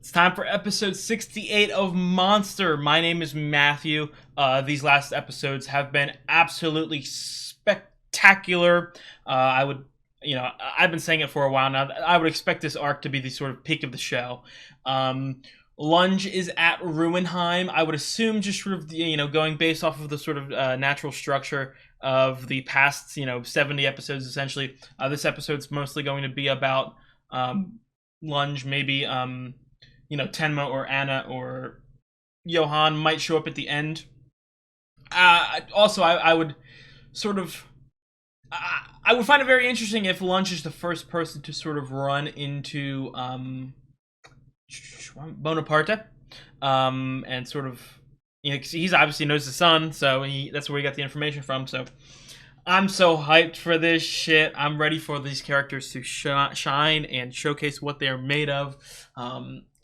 It's time for episode 68 of Monster. My name is Matthew. These last episodes have been absolutely spectacular. I've been saying it for a while now. I would expect this arc to be the sort of peak of the show. Lunge is at Ruhenheim. I would assume just sort of, going based off of the sort of natural structure of the past, 70 episodes essentially. This episode's mostly going to be about Lunge, maybe, Tenma or Anna or Johan might show up at the end. I would sort of... I would find it very interesting if Lunge is the first person to sort of run into Bonaparte, and sort of, he's obviously knows the son, so that's where he got the information from. So I'm so hyped for this shit. I'm ready for these characters to shine and showcase what they're made of.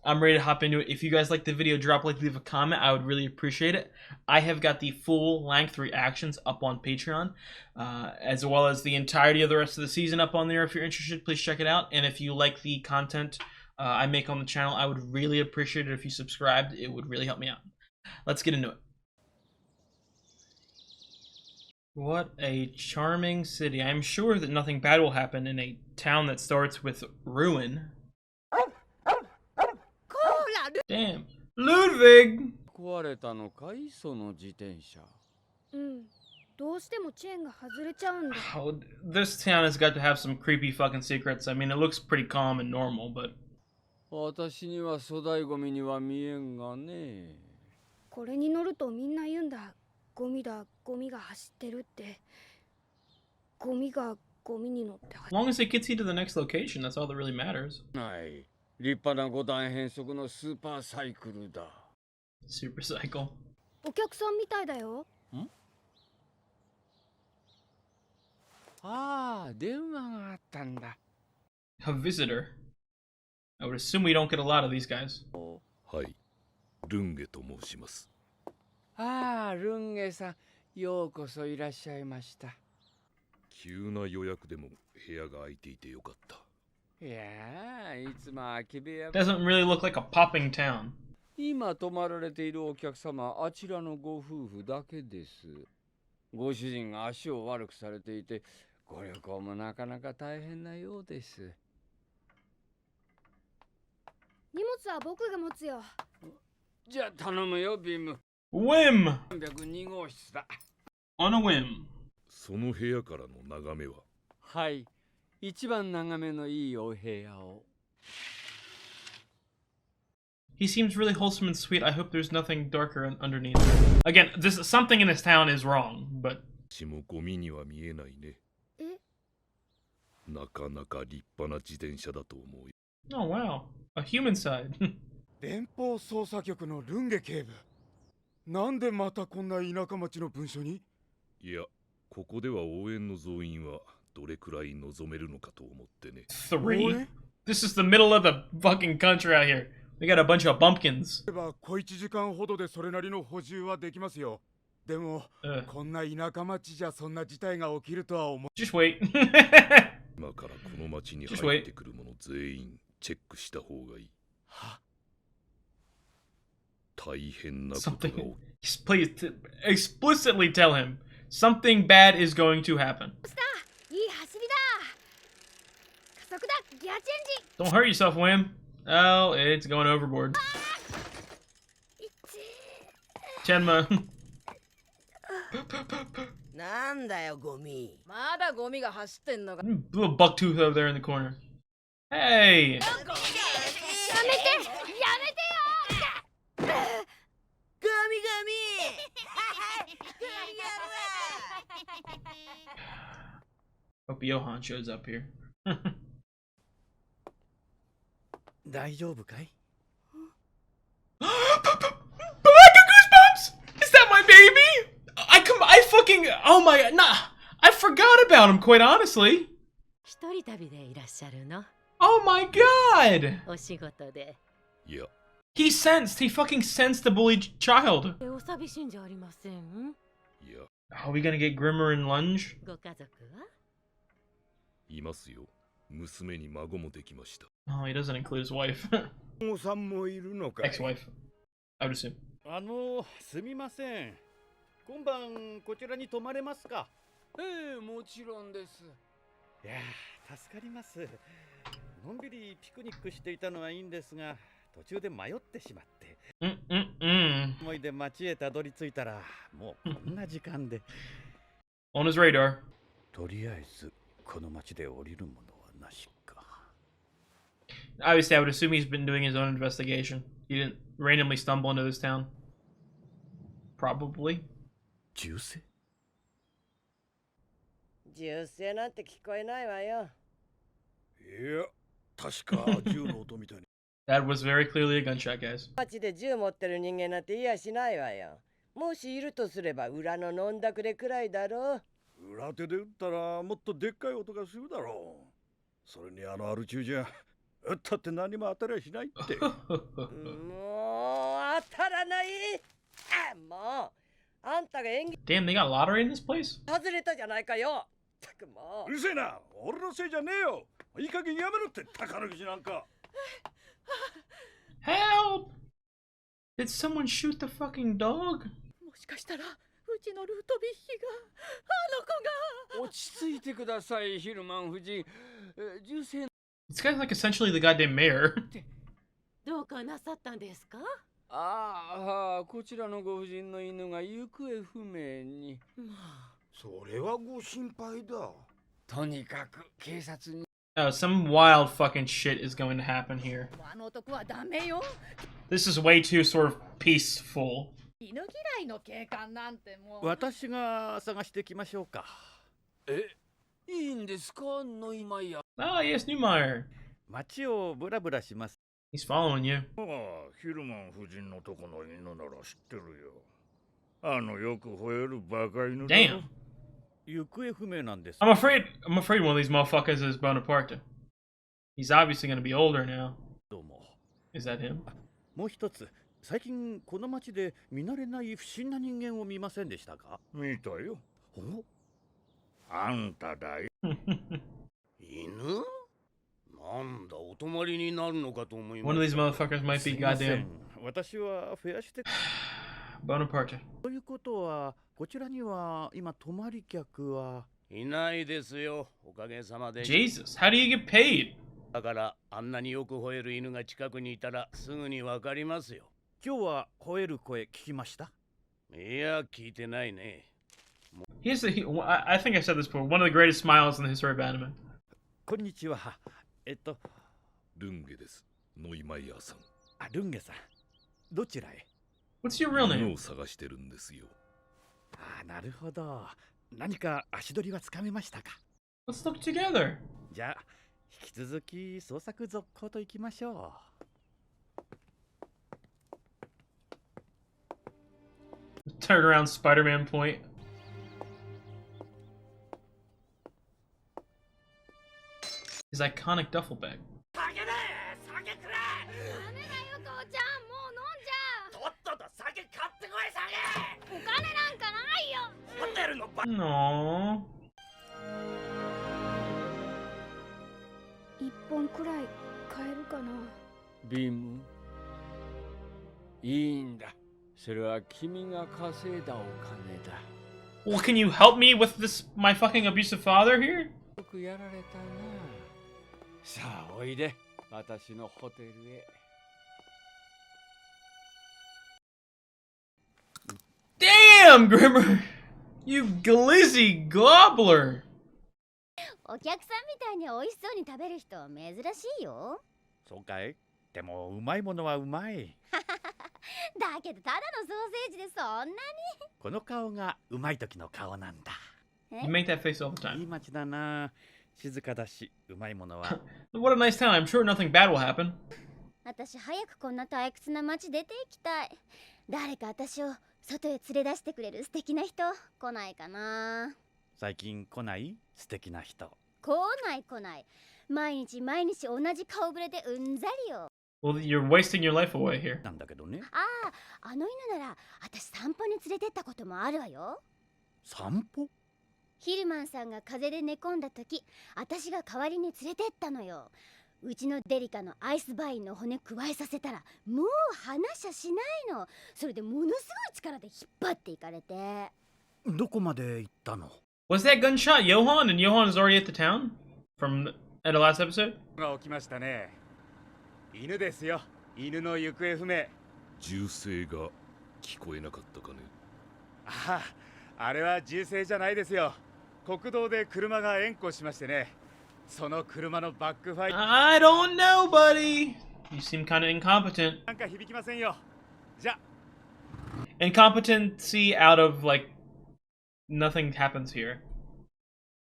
I'm ready to hop into it. If you guys like the video, leave a comment. I would really appreciate it. I have got the full-length reactions up on Patreon, as well as the entirety of the rest of the season up on there. If you're interested, please check it out. And if you like the content I make on the channel, I would really appreciate it if you subscribed. It would really help me out. Let's get into it. What a charming city. I'm sure that nothing bad will happen in a town that starts with ruin. Damn. Ludwig! Oh, this town has got to have some creepy fucking secrets. I mean, it looks pretty calm and normal, but... As long as it gets you to the next location, that's all that really matters. Super cycle. A visitor. I would assume we don't get a lot of these guys. Hi, Runge と申します。Runge-san, ようこそいらっしゃいました。急な予約でも部屋が空いていてよかった。Doesn't really look like a popping town. 今泊まられているお客様、あちらのご夫婦だけです。ご主人が足を悪くされていて、ご旅行もなかなか大変なようです。荷物は僕が持つよ。じゃあ頼むよ、ビーム。Whim! 302号室だ。On a whim. その部屋からの眺めは？はい。一番眺めのいいお部屋を。He seems really wholesome and sweet. I hope there's nothing darker underneath. Again, something in this town is wrong, but... もゴミには見えないね。なかなか立派な自転車だと思うよ。Oh wow, a human side. 連邦捜査局のルンゲ警部。なんでまたこんな田舎町の文書に？いや、ここでは応援の増員はどれくらい望めるのかと思ってね。3? This is the middle of the fucking country out here. We got a bunch of bumpkins. 小1時間ほどでそれなりの補充はできますよ。でも、こんな田舎町じゃそんな事態が起きるとは思う。Just wait. 今からこの町に入ってくるもの全員チェックした方がいい。大変なことが起きる。Please explicitly tell him something bad is going to happen. Don't hurt yourself, Whim. Oh, it's going overboard. Tenma. Little bucktooth over there in the corner. Hey! Hope Johan shows up here. 大丈夫かい？ I got goosebumps! Is that my baby? I fucking, oh my god, nah, I forgot about him, quite honestly. Oh my god! He fucking sensed the bullied child. Are we gonna get Grimmer and Lunge? いますよ。娘に孫もできました。Oh, he doesn't include his wife. おさんもいるのかい。 Ex-wife, I would assume. すみません。今晩こちらに泊まれますか？ええ、もちろんです。いやー、助かります。のんびりピクニックしていたのはいいんですが、途中で迷ってしまって。思いで町へたどり着いたら、もうこんな時間で。On his radar. とりあえず、この町で降りるものはなしか。Obviously, I would assume he's been doing his own investigation. He didn't randomly stumble into this town. Probably. 銃声？銃声なんて聞こえないわよ。いや、確か銃の音みたいに。That was very clearly a gunshot, guys. 街で銃持ってる人間なんていやしないわよ。もしいるとすれば裏の飲んだくれくらいだろう。裏手で撃ったらもっとでっかい音がするだろう。それにあのアル中じゃ撃ったって何も当たりゃしないって。もう当たらない。あ、もうあんたが演技 Damn, they got lottery in this place? 外れたじゃないかよ。たくもうるせえな、俺のせいじゃねえよ。いい加減やめろって宝くじなんか。Help! Did someone shoot the fucking dog? もしかしたらうちのルートビッヒがあの子が。落ち着いてください、ヒルマン夫人。銃声 This guy's like essentially the goddamn mayor. どうかなさったんですか？ああ、こちらのご婦人の犬が行方不明に。それはご心配だ。とにかく警察に。Oh, some wild fucking shit is going to happen here. あの男はダメよ。 This is way too sort of peaceful. 犬嫌いの警官なんてもう。私が探してきましょうか。いいんですか、ノイマイヤ。Ah, yes, Newmeyer. 街をブラブラします。He's following you. ああ、ヒルマン夫人のとこの犬なら知ってるよ。あのよく吠えるバカ犬だろ。 Damn. 行方不明なんです。I'm afraid one of these motherfuckers is Bonaparte. He's obviously going to be older now. どうも。 Is that him? もう一つ、最近この町で見慣れない不審な人間を見ませんでしたか？見たよ。お？あんただよ。犬？なんだ、お泊まりになるのかと思いま One of し these た。 motherfuckers might す be いませ goddamn ん。私はフェアして。Bonaparte. ということは、こちらには今泊まり客はいないですよ、おかげさまで。 Jesus, how do you get paid? だからあんなによく吠える犬が近くにいたらすぐにわかりますよ。今日は吠える声聞きました？いや、聞いてないね。 I think I said this before. One of the greatest smiles in the history of anime. こんにちは。ルンゲです。ノイマイヤーさん。ルンゲさん。どちらへ？ What's your real 犬 name? を探してるんですよ。なるほど。何か足取りはつかめましたか？ Let's look together. じゃあ、引き続き捜索続行といきましょう。 Turn around Spider-Man point. His iconic duffel bag. ダメだよ父ちゃん、もう飲んじゃう。とっとと酒買ってこい、酒。お金なんかないよ。ホテルのバ No. 一本くらい買えるかな。ビーム。いいんだ。それは君が稼いだお金だ。 Well, can you help me with this, my fucking abusive father here? よくやられたな。さあ、おいで。私のホテルへ。Damn, Grimmer! You glizzy gobbler! お客さんみたいに美味しそうに食べる人は珍しいよ。そうかい？でもうまいものはうまい。だけどただのソーセージでそんなに。この顔がうまい時の顔なんだ。 You make that face all the いい time. 街だな。静かだし、うまいものは。What a nice town. I'm sure nothing bad will happen. 私早くこんな退屈な街出て行きたい。誰か私を外へ連れ出してくれる素敵な人来ないかな。最近来ない？素敵な人。来ない。毎日同じ顔ぶれでうんざりよ。 Well, you're wasting your life away here. なんだけどね。あの犬なら私散歩に連れてったこともあるわよ。散歩？ヒルマンさんが風邪で寝込んだ時、私が代わりに連れてったのよ。うちのデリカのアイスバインの骨加えさせたらもう話しゃしないの。それでものすごい力で引っ張っていかれて。どこまで行ったの？ Was that gunshot Johan? And Johan is already at the town from at the last episode. が起きましたね。犬ですよ。犬の行方不明。銃声が聞こえなかったかね。ああ、あれは銃声じゃないですよ。国道で車が援護しましてね。その車のバックファイ。I don't know, buddy. You seem kind of incompetent. なんか響きませんよ。じゃ。Incompetency out of like nothing happens here.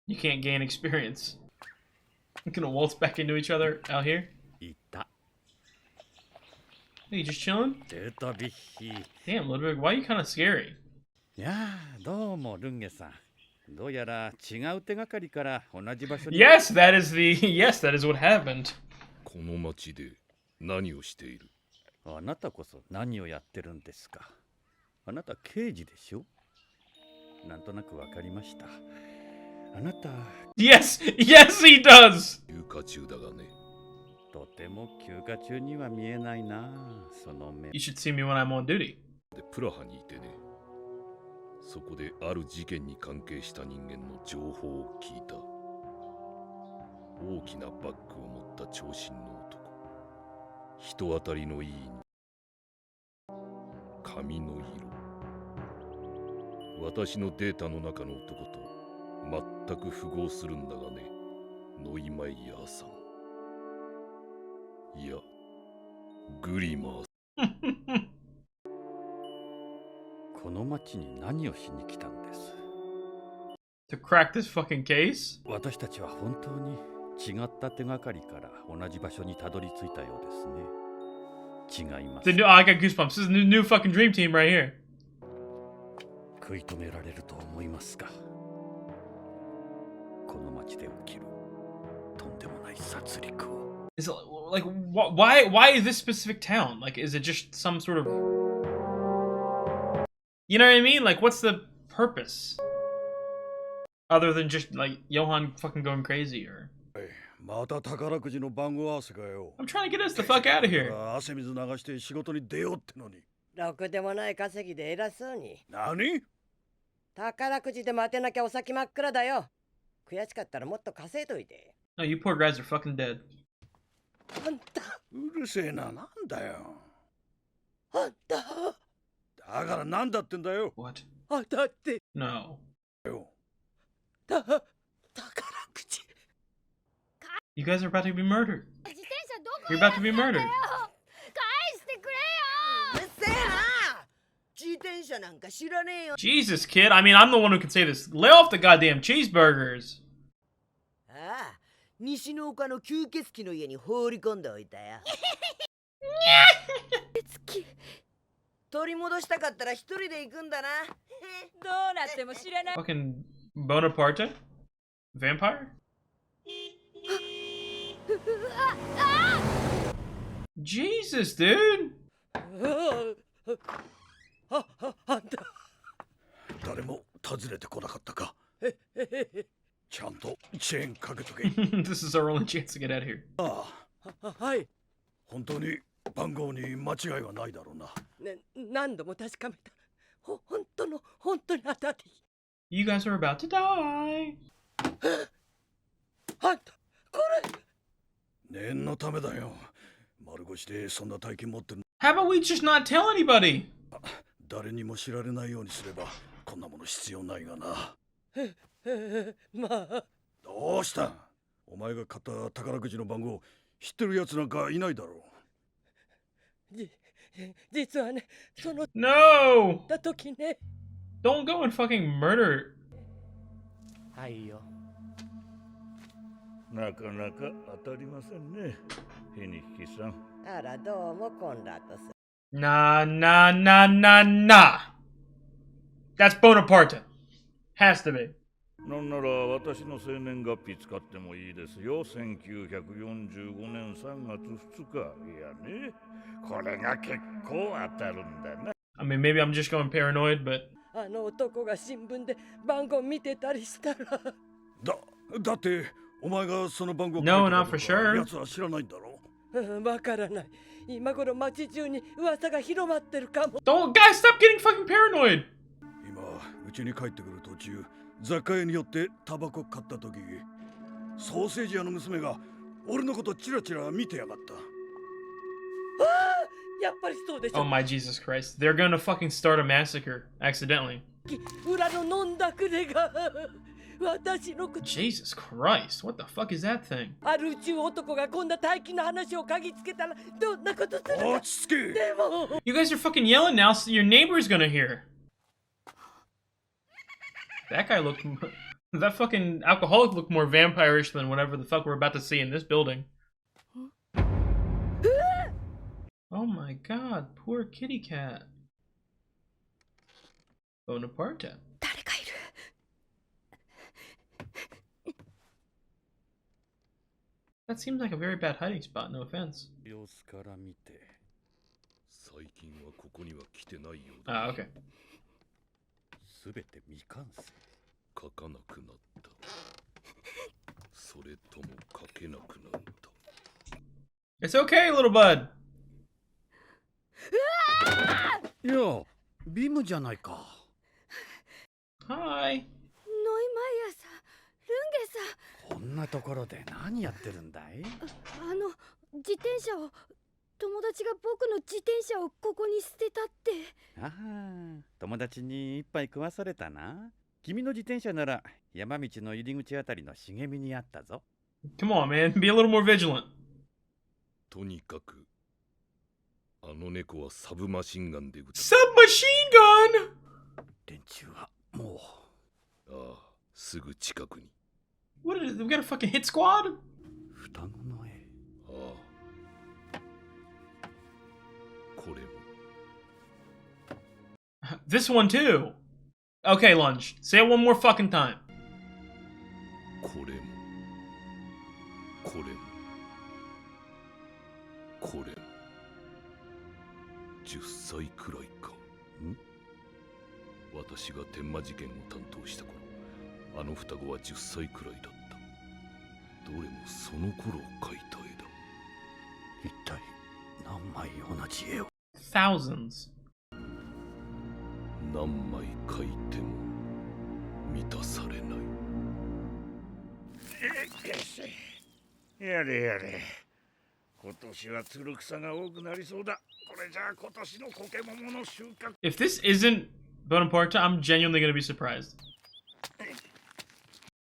You can't gain experience. You're gonna waltz back into each other out here. いた。Hey, you just chilling? 出たビッヒー。Damn, Ludwig, why are you kind of scary? いやー、どうもルンゲさん。どうやら違う手がかりから同じ場所に。Yes, that is the yes, that is what happened. この町で何をしている？あなたこそ何をやってるんですか？あなた刑事でしょ？なんとなくわかりました。あなた。Yes, yes, he does. 休暇中だがね。とても休暇中には見えないな、その目。You should see me when I'm on duty. でプラハにいてね。そこである事件に関係した人間の情報を聞いた。大きなバッグを持った長身の男。人当たりのいい髪の色。私のデータの中の男と全く符合するんだがね。ノイマイヤーさん。いや、グリマー。この町に何をしに来たんです？ To crack this fucking case? 私たちは本当に違った手がかりから同じ場所にたどり着いたようですね。違います。Oh, I got goosebumps. This is the new fucking dream team right here. 食い止められると思いますか？この町で起きるとんでもない殺戮を。Is it like why is this specific town? Like, is it just some sort of, you know what I mean? Like, what's the purpose other than just like Johan fucking going crazy? Or また宝くじの番号合わせかよ。 I'm trying to get us the fuck out of here. 汗水流して仕事に出ようってのに。ろくでもない稼ぎで偉そうに。何？宝くじでも当てなきゃお先真っ暗だよ。悔しかったらもっと稼いといて。No, you poor guys are fucking dead. あんた。うるせえな、なんだよ。あんた。だからなんだってんだよ。 What? あたって。 No. 宝くじ。You guys are about to be murdered. 自転車どこ You're about to be murdered. 返してくれよ。うっせえな。自転車なんか知らねえよ。 Jesus, kid. I mean, I'm the one who can say this. Lay off the goddamn cheeseburgers. ああ、西の丘の吸血鬼の家に放り込んでおいたよ。取り戻したかったら一人で行くんだな。どうなっても知らない。 Fucking Bonaparte? Vampire? Jesus, dude. あんた。誰も訪ねてこなかったか。ちゃんとチェーンかけとけ。This is our only chance to get out of here. ああ、はい。本当に番号に間違いはないだろうな。ね、何度も確かめた。本当に当たって。You guys are about to die. あんた、これ。念のためだよ。丸腰でそんな大金持ってる。How about we just not tell anybody? 誰にも知られないようにすればこんなもの必要ないがな。まあ。どうした？お前が買った宝くじの番号知ってるやつなんかいないだろう。実はね、その No! た時ね。Don't go and fucking murder. はいよ。なかなか当たりませんね、ヘニヒキさん。あら、どうもコンラッドさん。Nah. That's Bonaparte. Has to be. なんなら私の生年月日使ってもいいですよ。1945年3月2日。いやね、これが結構当たるんだな。I mean, maybe I'm just going paranoid, but... あの男が新聞で番号見てたりしたら。だってお前がその番号 No, not for sure. 奴は知らないんだろ。わからない。今頃町中に噂が広まってるかも。Don't, guys, stop getting fucking paranoid. 今家に帰ってくる途中、雑貨屋によってタバコ買った時、ソーセージ屋の娘が俺のことチラチラ見てやがった。やっぱりそうでしょ。 Oh my Jesus Christ. They're gonna fucking start a massacre accidentally. 裏の飲んだくれが私の口。 Jesus Christ. What the fuck is that thing? ある宇宙男がこんな大気の話を嗅ぎつけたらどんなことするか。落ち着け。でも You guys are fucking yelling now, so your neighbor's gonna hear. That guy looked... That fucking alcoholic looked more vampirish than whatever the fuck we're about to see in this building. Oh my god, poor kitty cat. Bonaparte. 誰かいる。That seems like a very bad hiding spot, no offense. 様子から見て。最近はここには来てないようだ。 Ah, okay. すべて未完成。書かなくなった。それとも書けなくなった。 It's okay, little bud. いや、ビムじゃないか。Hi. ノイマイヤーさん、ルンゲさん。こんなところで何やってるんだい？自転車を、友達が僕の自転車をここに捨てたって。ああ、友達に一杯食わされたな。君の自転車なら山道の入り口あたりの茂みにあったぞ。Come on, man. Be a little more vigilant. とにかく、あの猫はサブマシンガンで撃たれた。 Submachine gun! 連中はもう。ああ、すぐ近くに。What is it? We got a fucking hit squad? 双子の絵。ああ。これも。This one too. Okay, Lunge. Say it one more fucking time. これも。これも。これも。10歳くらいか。ん？私が天満事件を担当した頃、あの双子は10歳くらいだった。どれもその頃描いた絵だ。一体何枚同じ絵を。 Thousands. 何枚描いても満たされない。やれやれ。今年はつる草が多くなりそうだ。これじゃあ今年のコケモモの収穫。 If this isn't Bonaparte, I'm genuinely gonna be surprised.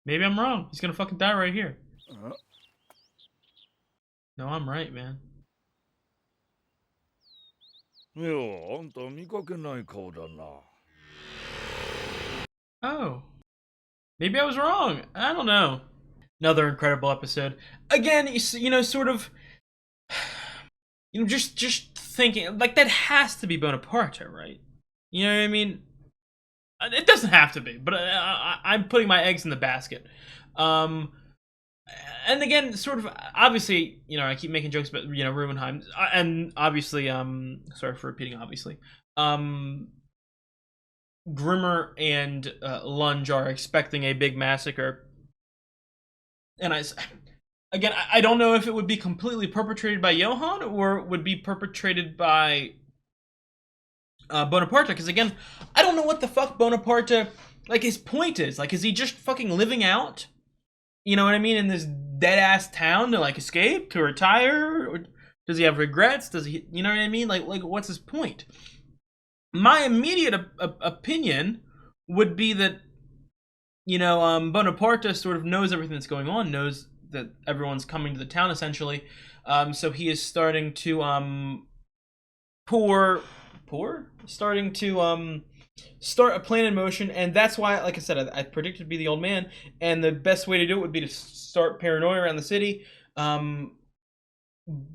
Maybe I'm wrong. He's gonna fucking die right here. No, I'm right, man. いや、あんた見かけない顔だな。Oh. Maybe I was wrong. I don't know. Another incredible episode. Again, you know, sort of... You know, just thinking... Like, that has to be Bonaparte, right? You know what I mean? It doesn't have to be, but I'm putting my eggs in the basket. And again, sort of, obviously, you know, I keep making jokes about, you know, Ruhenheim, and obviously, sorry for repeating, obviously, Grimmer and Lunge are expecting a big massacre, and I don't know if it would be completely perpetrated by Johann, or would be perpetrated by Bonaparte, because again, I don't know what the fuck Bonaparte, like, his point is. Like, is he just fucking living out, you know what I mean, in this dead-ass town to, like, escape, to retire, or does he have regrets, does he, you know what I mean, like what's his point? My immediate opinion would be that, you know, Bonaparte sort of knows everything that's going on, knows that everyone's coming to the town, essentially, so he is starting to, starting to start a plan in motion, and that's why, like I said, I predicted to be the old man, and the best way to do it would be to start paranoia around the city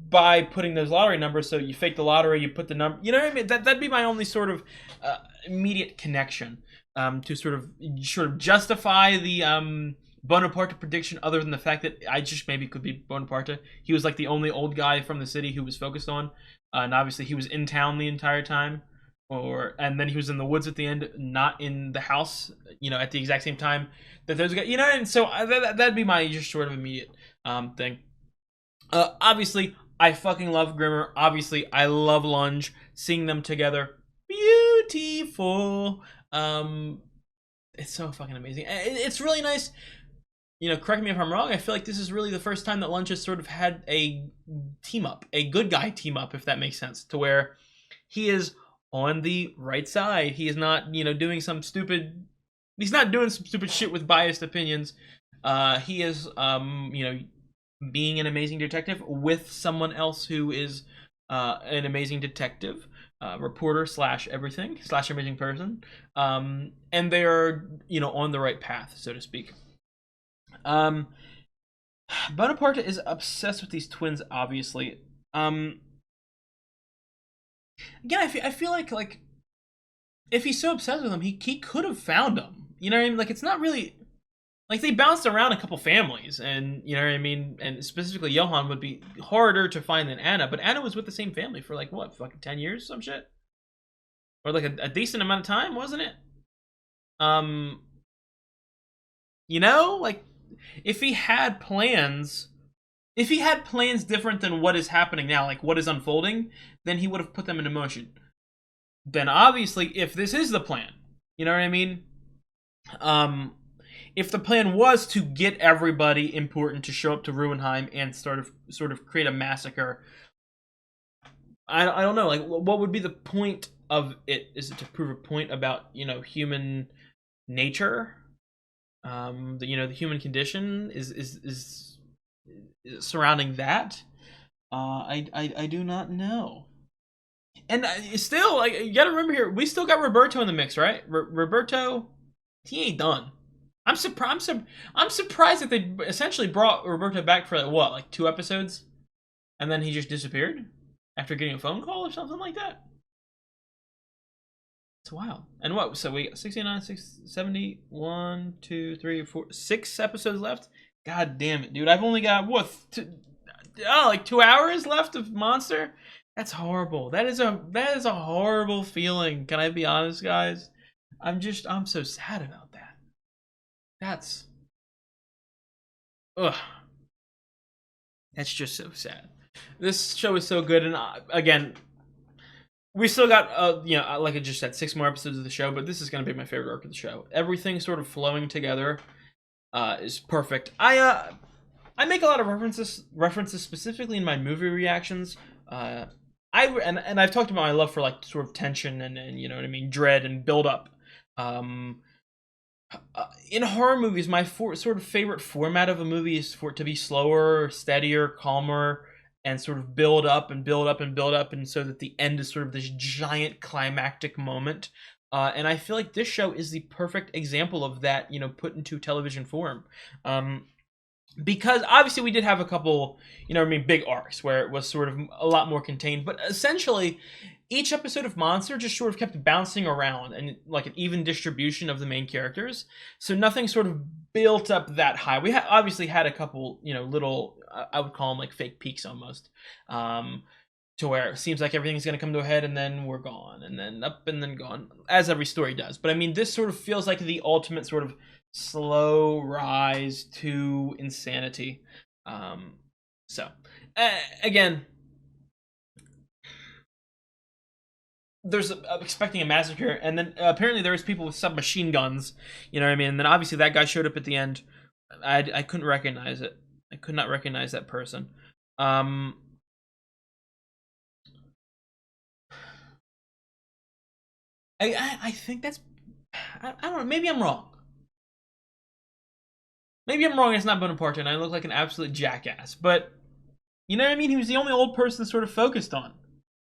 by putting those lottery numbers. So you fake the lottery, you put the number, you know what I mean? That'd be my only sort of immediate connection to sort of justify the Bonaparte prediction, other than the fact that I just maybe could be Bonaparte. He was like the only old guy from the city who was focused on, and obviously he was in town the entire time. and then he was in the woods at the end, not in the house, at the exact same time that those guys, and so that'd be my just sort of immediate thing. Obviously, I fucking love Grimmer. Obviously, I love Lunge. Seeing them together, beautiful. It's so fucking amazing. It's really nice. Correct me if I'm wrong. I feel like this is really the first time that Lunge has sort of had a team up, a good guy team up, if that makes sense, to where he is on the right side. He is not, doing some stupid. He's not doing some stupid shit with biased opinions. He is, being an amazing detective with someone else who is an amazing detective, reporter / everything / amazing person, and they are on the right path, so to speak. Bonaparte is obsessed with these twins, obviously. Again, I feel like if he's so obsessed with them, he could have found them. You know what I mean? Like, it's not really like they bounced around a couple families, and you know what I mean. And specifically, Johann would be harder to find than Anna, but Anna was with the same family for like what, fucking 10 years, some shit, or like a decent amount of time, wasn't it? Like if he had plans different than what is happening now, like what is unfolding, then he would have put them into motion. Then obviously, if this is the plan, you know what I mean? If the plan was to get everybody important to show up to Ruhenheim and sort of create a massacre, I don't know, like what would be the point of it? Is it to prove a point about human nature? The human condition is surrounding that. I do not know. And still, like, you gotta remember here, we still got Roberto in the mix, right? Roberto, he ain't done. I'm surprised that they essentially brought Roberto back for like 2 episodes, and then he just disappeared after getting a phone call or something like that. It's wild. And what? So we got 69, 70, 1, 2, 3, 4, 6 episodes left. God damn it, dude! I've only got like 2 hours left of Monster. That's horrible. That is a horrible feeling. Can I be honest, guys? I'm so sad about that. That's just so sad. This show is so good, and again, we still got like I just said, 6 more episodes of the show, but this is gonna be my favorite arc of the show. Everything sort of flowing together is perfect. I make a lot of references specifically in my movie reactions. I've talked about my love for like sort of tension and you know what I mean, dread and build up. In horror movies, my sort of favorite format of a movie is for it to be slower, steadier, calmer, and sort of build up and build up and build up, and so that the end is sort of this giant climactic moment. And I feel like this show is the perfect example of that, put into television form. Because obviously we did have a couple, big arcs where it was sort of a lot more contained, but essentially each episode of Monster just sort of kept bouncing around and like an even distribution of the main characters. So nothing sort of built up that high. We obviously had a couple, little, I would call them like fake peaks almost, to where it seems like everything's going to come to a head and then we're gone and then up and then gone, as every story does. But I mean, this sort of feels like the ultimate sort of slow rise to insanity. Again, there's expecting a massacre, and then apparently there was people with submachine guns, you know what I mean? And then obviously that guy showed up at the end. I couldn't recognize it. I could not recognize that person. I think that's, I don't know, maybe I'm wrong. Maybe I'm wrong, it's not Bonaparte, and I look like an absolute jackass. But, you know what I mean? He was the only old person sort of focused on.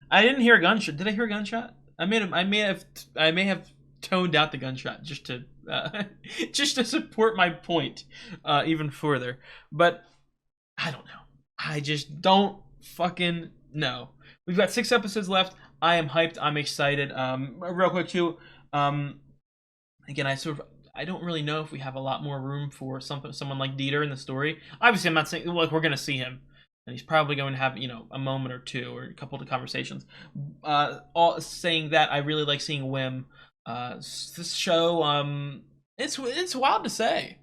I didn't hear a gunshot. Did I hear a gunshot? I may have toned out the gunshot just to support my point even further. But I don't know. I just don't fucking know. We've got 6 episodes left. I am hyped. I'm excited. Real quick too. Again, I don't really know if we have a lot more room for someone like Dieter in the story. Obviously, I'm not saying like we're gonna see him. and he's probably going to have, you know, a moment or two or a couple of conversations. All saying that, I really like seeing Wim. This show, it's wild to say,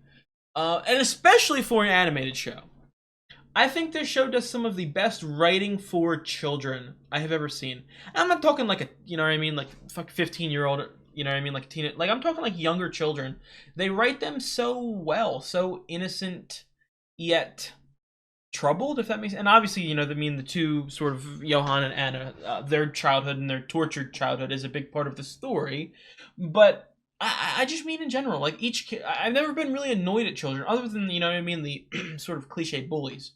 and especially for an animated show. I think this show does some of the best writing for children I have ever seen. And I'm not talking like a, you know what I mean, like 15-year-old, you know what I mean, like a teen. Like I'm talking like younger children. They write them so well, so innocent yet troubled, if that makes sense. And obviously, you know, I mean, the two sort of Johan and Anna, their childhood and their tortured childhood is a big part of the story. But I just mean in general, like each kid, I've never been really annoyed at children, other than, you know what I mean, the sort of cliche bullies.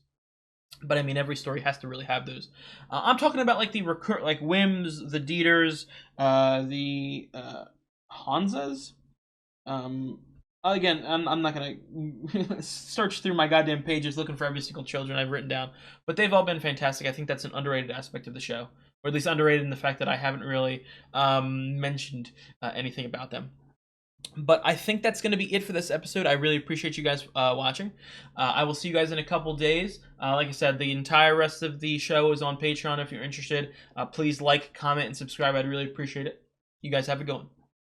But I mean, every story has to really have those. I'm talking about like the like Wims, the Dieters, the Hansas. Again, I'm not gonna search through my goddamn pages looking for every single children I've written down, but they've all been fantastic. I think that's an underrated aspect of the show, or at least underrated in the fact that I haven't really mentioned anything about them. But I think that's going to be it for this episode. I really appreciate you guys watching. I will see you guys in a couple days. Like I said, the entire rest of the show is on Patreon if you're interested. Please like, comment, and subscribe. I'd really appreciate it. You guys have a good one.